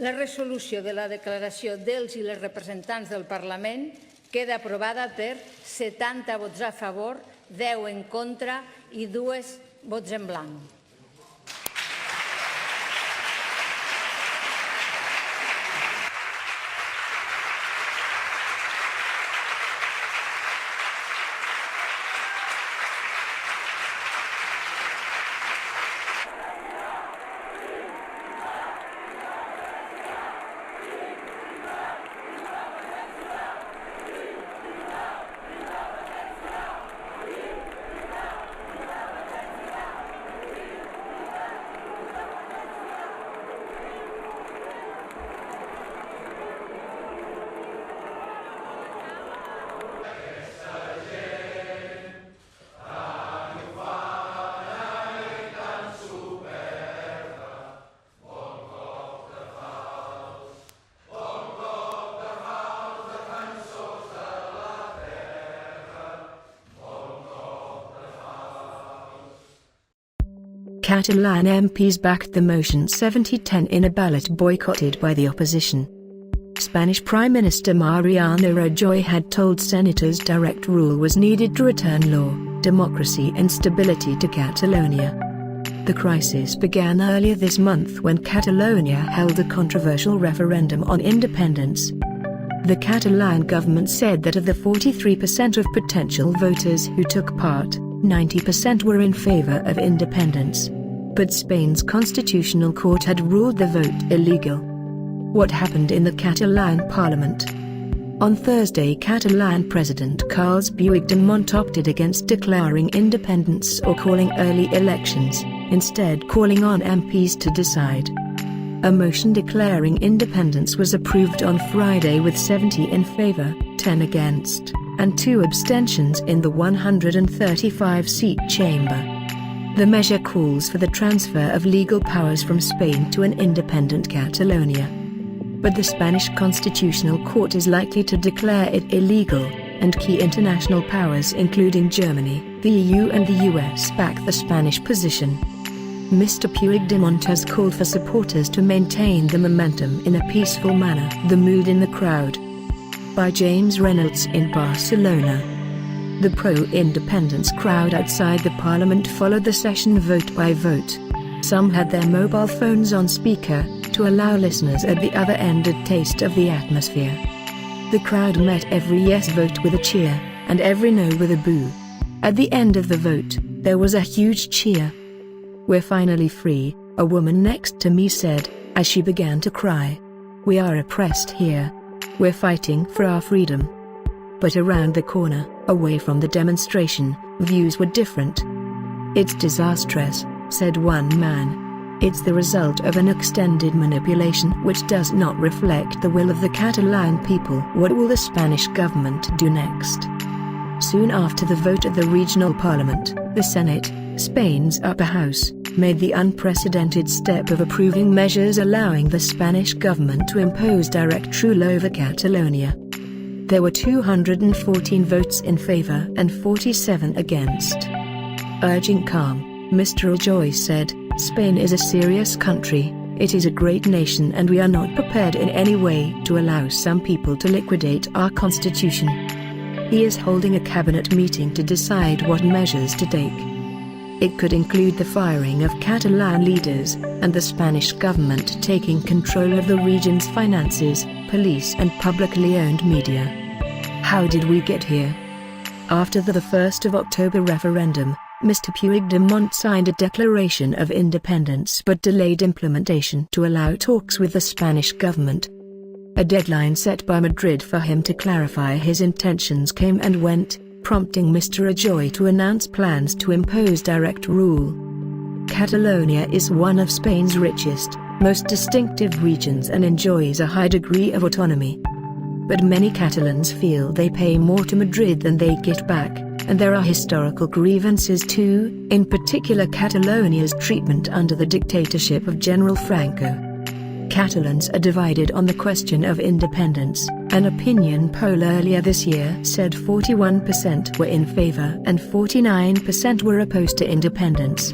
La resolució de la declaració dels i les representants del Parlament queda aprovada per 70 vots a favor, 10 en contra i 2 vots en blanc. Catalan MPs backed the motion 70-10 in a ballot boycotted by the opposition. Spanish Prime Minister Mariano Rajoy had told senators direct rule was needed to return law, democracy and stability to Catalonia. The crisis began earlier this month when Catalonia held a controversial referendum on independence. The Catalan government said that of the 43% of potential voters who took part, 90% were in favor of independence. But Spain's constitutional court had ruled the vote illegal. What happened in the Catalan parliament? On Thursday, Catalan President Carles Puigdemont opted against declaring independence or calling early elections, instead calling on MPs to decide. A motion declaring independence was approved on Friday with 70 in favor, 10 against, and 2 abstentions in the 135-seat chamber. The measure calls for the transfer of legal powers from Spain to an independent Catalonia. But the Spanish Constitutional Court is likely to declare it illegal, and key international powers including Germany, the EU and the US back the Spanish position. Mr. Puigdemont has called for supporters to maintain the momentum in a peaceful manner. The Mood in the Crowd, by James Reynolds in Barcelona. The pro-independence crowd outside the parliament followed the session vote by vote. Some had their mobile phones on speaker, to allow listeners at the other end a taste of the atmosphere. The crowd met every yes vote with a cheer, and every no with a boo. At the end of the vote, there was a huge cheer. "We're finally free," a woman next to me said, as she began to cry. "We are oppressed here. We're fighting for our freedom." But around the corner, away from the demonstration, views were different. "It's disastrous," said one man. "It's the result of an extended manipulation which does not reflect the will of the Catalan people." What will the Spanish government do next? Soon after the vote at the regional parliament, the Senate, Spain's upper house, made the unprecedented step of approving measures allowing the Spanish government to impose direct rule over Catalonia. There were 214 votes in favor and 47 against. Urging calm, Mr. Rajoy said, "Spain is a serious country, it is a great nation and we are not prepared in any way to allow some people to liquidate our constitution." He is holding a cabinet meeting to decide what measures to take. It could include the firing of Catalan leaders, and the Spanish government taking control of the region's finances, police and publicly owned media. How did we get here? After the 1st of October referendum, Mr. Puigdemont signed a declaration of independence but delayed implementation to allow talks with the Spanish government. A deadline set by Madrid for him to clarify his intentions came and went, prompting Mr. Rajoy to announce plans to impose direct rule. Catalonia is one of Spain's richest, most distinctive regions and enjoys a high degree of autonomy. But many Catalans feel they pay more to Madrid than they get back, and there are historical grievances too, in particular Catalonia's treatment under the dictatorship of General Franco. Catalans are divided on the question of independence. An opinion poll earlier this year said 41% were in favor and 49% were opposed to independence.